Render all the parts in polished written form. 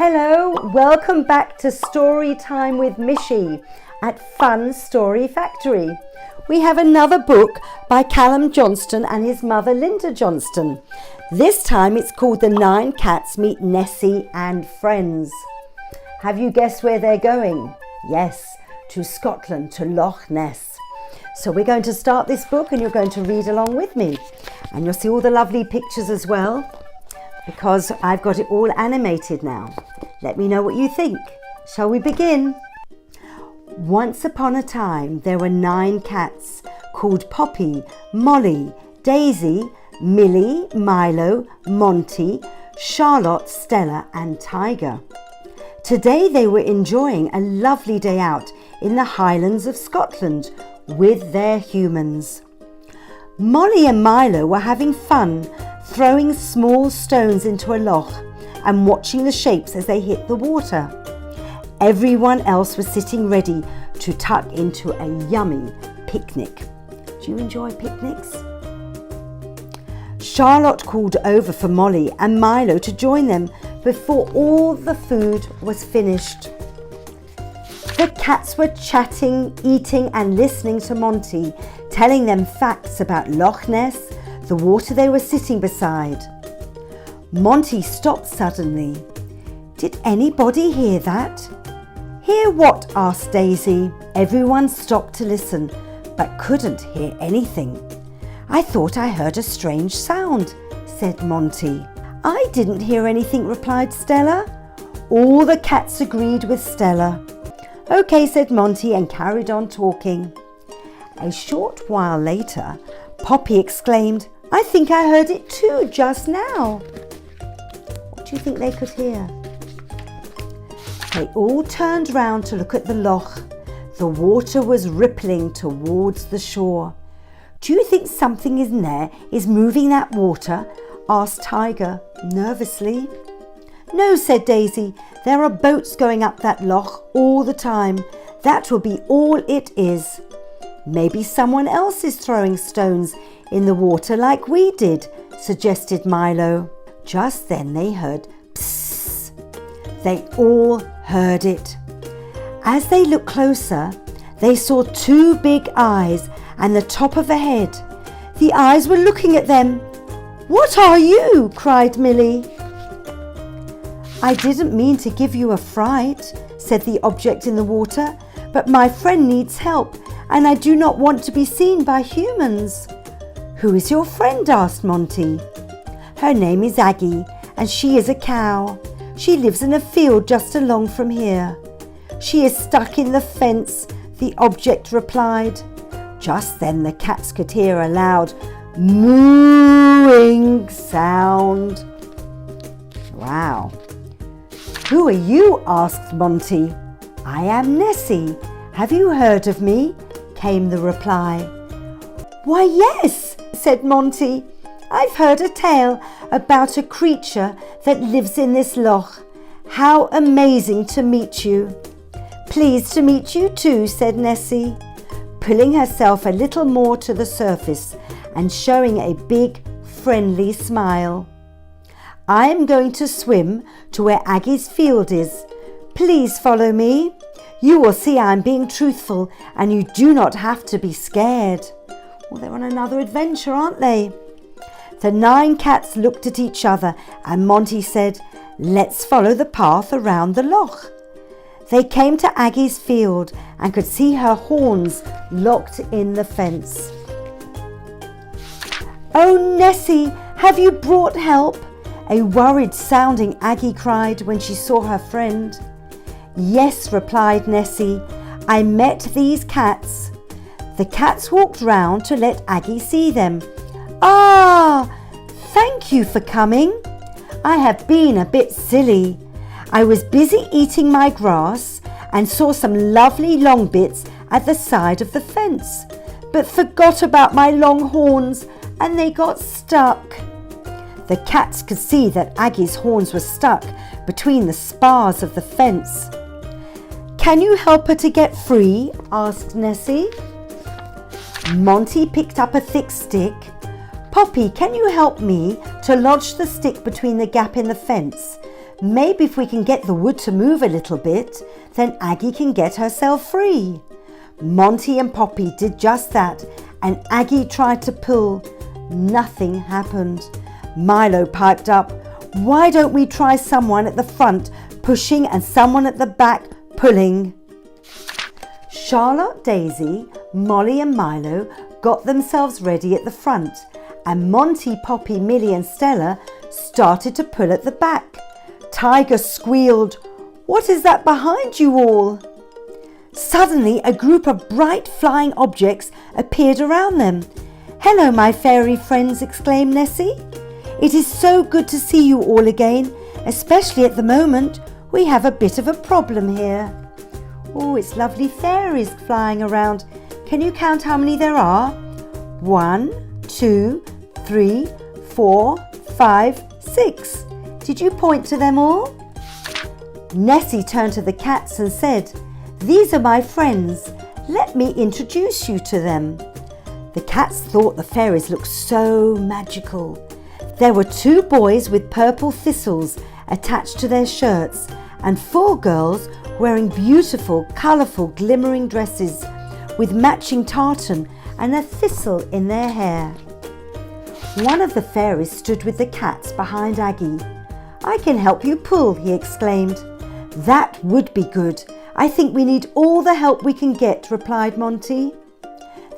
Hello, welcome back to Story Time with Mishi at Fun Story Factory. We have another book by Calum Johnston and his mother Linda Johnston. This time it's called The 9 Cats Meet Nessie and Friends. Have you guessed where they're going? Yes, to Scotland, to Loch Ness. So we're going to start this book and you're going to read along with me. And you'll see all the lovely pictures as well, because I've got it all animated now. Let me know what you think. Shall we begin? Once upon a time, there were 9 cats called Poppy, Molly, Daisy, Millie, Milo, Monty, Charlotte, Stella and Tiger. Today they were enjoying a lovely day out in the highlands of Scotland with their humans. Molly and Milo were having fun throwing small stones into a loch and watching the shapes as they hit the water. Everyone else was sitting ready to tuck into a yummy picnic. Do you enjoy picnics? Charlotte called over for Molly and Milo to join them before all the food was finished. The cats were chatting, eating and listening to Monty, telling them facts about Loch Ness, the water they were sitting beside. Monty stopped suddenly. Did anybody hear that? Hear what? Asked Daisy. Everyone stopped to listen, but couldn't hear anything. I thought I heard a strange sound, said Monty. I didn't hear anything, replied Stella. All the cats agreed with Stella. Okay, said Monty and carried on talking. A short while later, Poppy exclaimed, I think I heard it too just now. What do you think they could hear? They all turned round to look at the loch. The water was rippling towards the shore. Do you think something in there is moving that water? Asked Tiger nervously. No, said Daisy. There are boats going up that loch all the time. That will be all it is. Maybe someone else is throwing stones in the water like we did, suggested Milo. Just then they heard psst. They all heard it. As they looked closer, they saw 2 big eyes and the top of a head. The eyes were looking at them. What are you? Cried Millie. I didn't mean to give you a fright, said the object in the water, but my friend needs help and I do not want to be seen by humans. Who is your friend? Asked Monty. Her name is Aggie and she is a cow. She lives in a field just along from here. She is stuck in the fence, the object replied. Just then the cats could hear a loud mooing sound. Wow. Who are you? Asked Monty. I am Nessie. Have you heard of me? Came the reply. Why, yes, said Monty. I've heard a tale about a creature that lives in this loch. How amazing to meet you. Pleased to meet you too, said Nessie, pulling herself a little more to the surface and showing a big, friendly smile. I am going to swim to where Aggie's field is. Please follow me. You will see I'm being truthful and you do not have to be scared. Well, they're on another adventure, aren't they? The 9 cats looked at each other and Monty said, let's follow the path around the loch. They came to Aggie's field and could see her horns locked in the fence. Oh, Nessie, have you brought help? A worried sounding Aggie cried when she saw her friend. Yes, replied Nessie, I met these cats. The cats walked round to let Aggie see them. Ah, thank you for coming. I have been a bit silly. I was busy eating my grass and saw some lovely long bits at the side of the fence, but forgot about my long horns and they got stuck. The cats could see that Aggie's horns were stuck between the spars of the fence. Can you help her to get free? Asked Nessie. Monty picked up a thick stick. Poppy, can you help me to lodge the stick between the gap in the fence? Maybe if we can get the wood to move a little bit, then Aggie can get herself free. Monty and Poppy did just that, and Aggie tried to pull. Nothing happened. Milo piped up, "Why don't we try someone at the front pushing and someone at the back pulling?" Charlotte, Daisy, Molly and Milo got themselves ready at the front, and Monty, Poppy, Millie and Stella started to pull at the back. Tiger squealed, "What is that behind you all?" Suddenly a group of bright flying objects appeared around them. "Hello, my fairy friends," exclaimed Nessie. "It is so good to see you all again, especially at the moment. We have a bit of a problem here." "Oh, it's lovely fairies flying around. Can you count how many there are?" 1, 2, 3, 4, 5, 6. Did you point to them all? Nessie turned to the cats and said, "These are my friends. Let me introduce you to them." The cats thought the fairies looked so magical. There were 2 boys with purple thistles attached to their shirts and 4 girls wearing beautiful, colourful, glimmering dresses with matching tartan and a thistle in their hair. One of the fairies stood with the cats behind Aggie. "I can help you pull," he exclaimed. "That would be good. I think we need all the help we can get," replied Monty.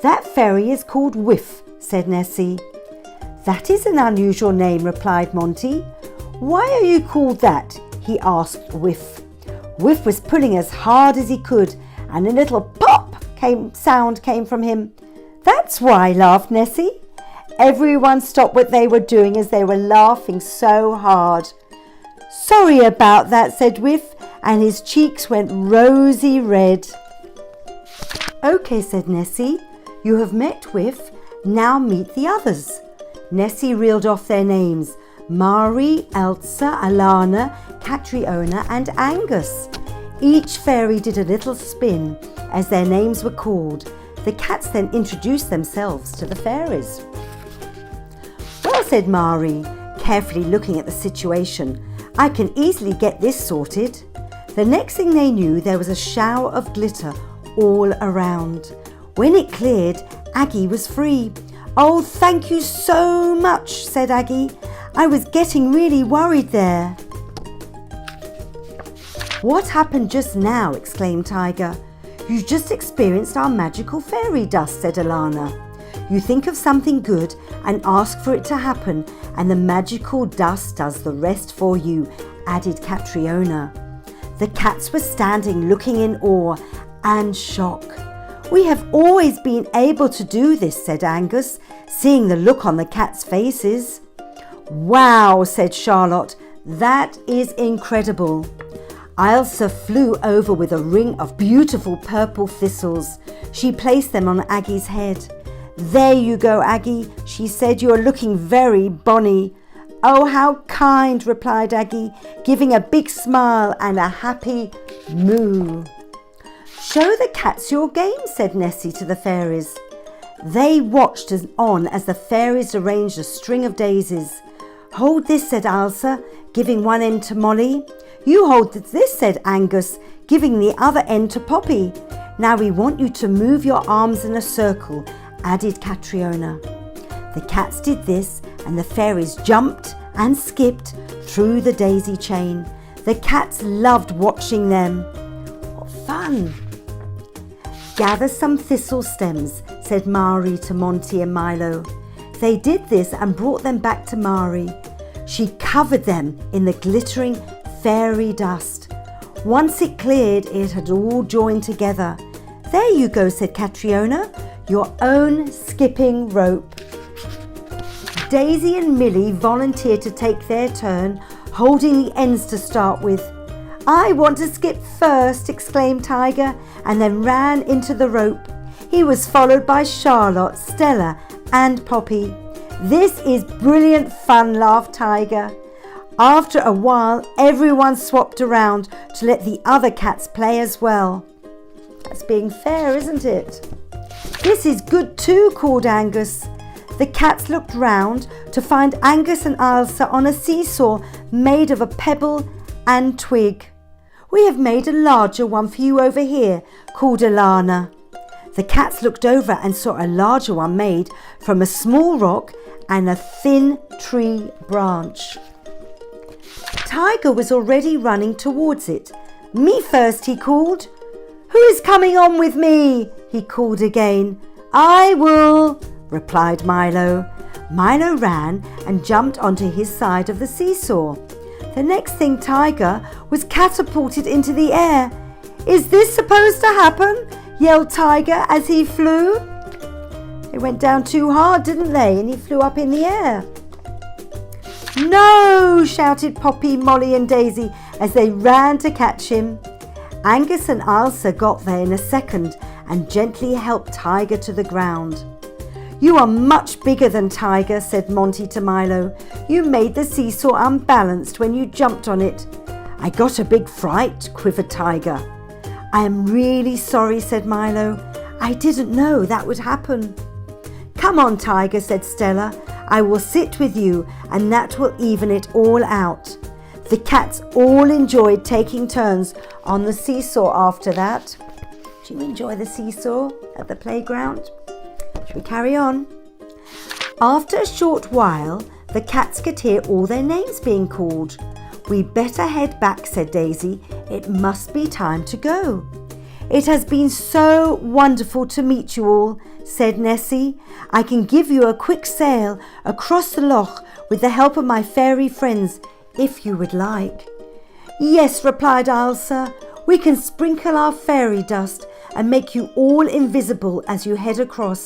"That fairy is called Whiff," said Nessie. "That is an unusual name," replied Monty. "Why are you called that?" he asked Whiff. Whiff was pulling as hard as he could, and a little pop sound came from him. "That's why," laughed Nessie. Everyone stopped what they were doing as they were laughing so hard. "Sorry about that," said Whiff, and his cheeks went rosy red. "Okay," said Nessie. "You have met Whiff. Now meet the others." Nessie reeled off their names: Mari, Elsa, Alana, Catriona and Angus. Each fairy did a little spin as their names were called. The cats then introduced themselves to the fairies. "Well," said Mari, carefully looking at the situation, "I can easily get this sorted." The next thing they knew, there was a shower of glitter all around. When it cleared, Aggie was free. "Oh, thank you so much," said Aggie. "I was getting really worried there." "What happened just now?" exclaimed Tiger. "You just experienced our magical fairy dust," said Alana. "You think of something good and ask for it to happen, and the magical dust does the rest for you," added Catriona. The cats were standing looking in awe and shock. "We have always been able to do this," said Angus, seeing the look on the cats' faces. "Wow," said Charlotte. "That is incredible." Ilsa flew over with a ring of beautiful purple thistles. She placed them on Aggie's head. "There you go, Aggie," she said. "You are looking very bonny." "Oh, how kind," replied Aggie, giving a big smile and a happy moo. "Show the cats your game," said Nessie to the fairies. They watched on as the fairies arranged a string of daisies. "Hold this," said Ilsa, giving one end to Molly. "You hold this," said Angus, giving the other end to Poppy. "Now we want you to move your arms in a circle," added Catriona. The cats did this, and the fairies jumped and skipped through the daisy chain. The cats loved watching them. What fun! "Gather some thistle stems," said Mari to Monty and Milo. They did this and brought them back to Mari. She covered them in the glittering fairy dust. Once it cleared, it had all joined together. "There you go," said Catriona, "your own skipping rope." Daisy and Millie volunteered to take their turn, holding the ends to start with. "I want to skip first," exclaimed Tiger, and then ran into the rope. He was followed by Charlotte, Stella and Poppy. "This is brilliant fun," laughed Tiger. After a while, everyone swapped around to let the other cats play as well. That's being fair, isn't it? "This is good too," called Angus. The cats looked round to find Angus and Ilsa on a seesaw made of a pebble and twig. We have made a larger one for you over here, called Alana. The cats looked over and saw a larger one made from a small rock and a thin tree branch. Tiger was already running towards it. "Me first," he called. "Who is coming on with me?" he called again. "I will," replied Milo. Milo ran and jumped onto his side of the seesaw. The next thing, Tiger was catapulted into the air. "Is this supposed to happen?" yelled Tiger as he flew. They went down too hard, didn't they? And he flew up in the air. "No!" shouted Poppy, Molly and Daisy as they ran to catch him. Angus and Ailsa got there in a second and gently helped Tiger to the ground. "You are much bigger than Tiger," said Monty to Milo. "You made the seesaw unbalanced when you jumped on it." "I got a big fright," quivered Tiger. "I am really sorry," said Milo. "I didn't know that would happen." "Come on, Tiger," said Stella. "I will sit with you and that will even it all out." The cats all enjoyed taking turns on the seesaw after that. Do you enjoy the seesaw at the playground? Shall we carry on? After a short while, the cats could hear all their names being called. "We better head back," said Daisy. "It must be time to go." "It has been so wonderful to meet you all," said Nessie. "I can give you a quick sail across the loch with the help of my fairy friends, if you would like." "Yes," replied Ailsa. "We can sprinkle our fairy dust and make you all invisible as you head across."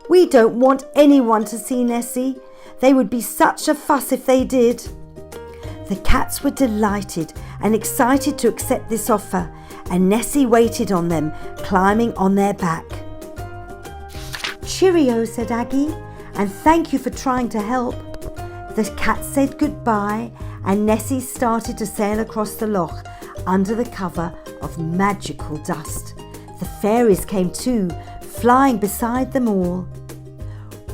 "We don't want anyone to see Nessie. They would be such a fuss if they did." The cats were delighted and excited to accept this offer, and Nessie waited on them, climbing on their back. "Cheerio," said Aggie, "and thank you for trying to help." The cats said goodbye, and Nessie started to sail across the loch under the cover of magical dust. The fairies came too, flying beside them all.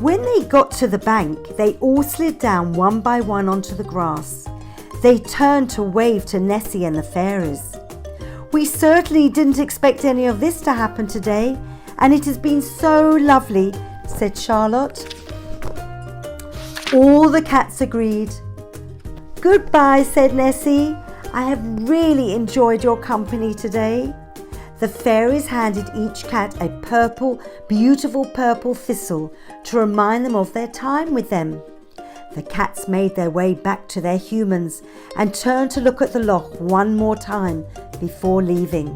When they got to the bank, they all slid down one by one onto the grass. They turned to wave to Nessie and the fairies. "We certainly didn't expect any of this to happen today, and it has been so lovely," said Charlotte. All the cats agreed. "Goodbye," said Nessie. "I have really enjoyed your company today." The fairies handed each cat a beautiful purple thistle to remind them of their time with them. The cats made their way back to their humans and turned to look at the loch one more time before leaving.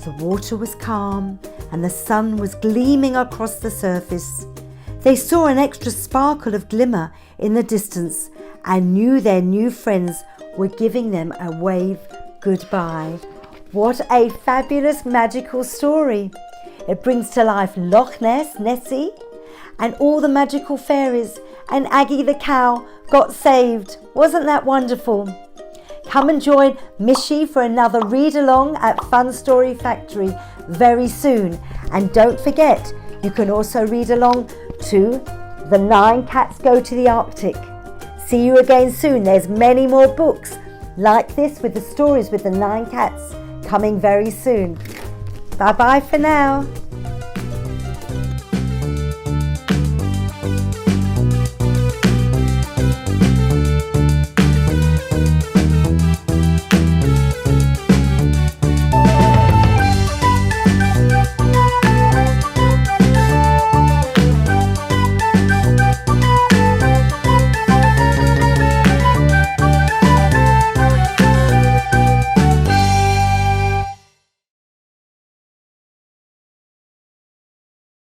The water was calm and the sun was gleaming across the surface. They saw an extra sparkle of glimmer in the distance and knew their new friends were giving them a wave goodbye. What a fabulous magical story. It brings to life Loch Ness, Nessie, and all the magical fairies, and Aggie the cow got saved. Wasn't that wonderful? Come and join Mishy for another read along at Fun Story Factory very soon. And don't forget, you can also read along to The 9 Cats Go to the Arctic. See you again soon. There's many more books like this with the stories with the 9 cats coming very soon. Bye bye for now.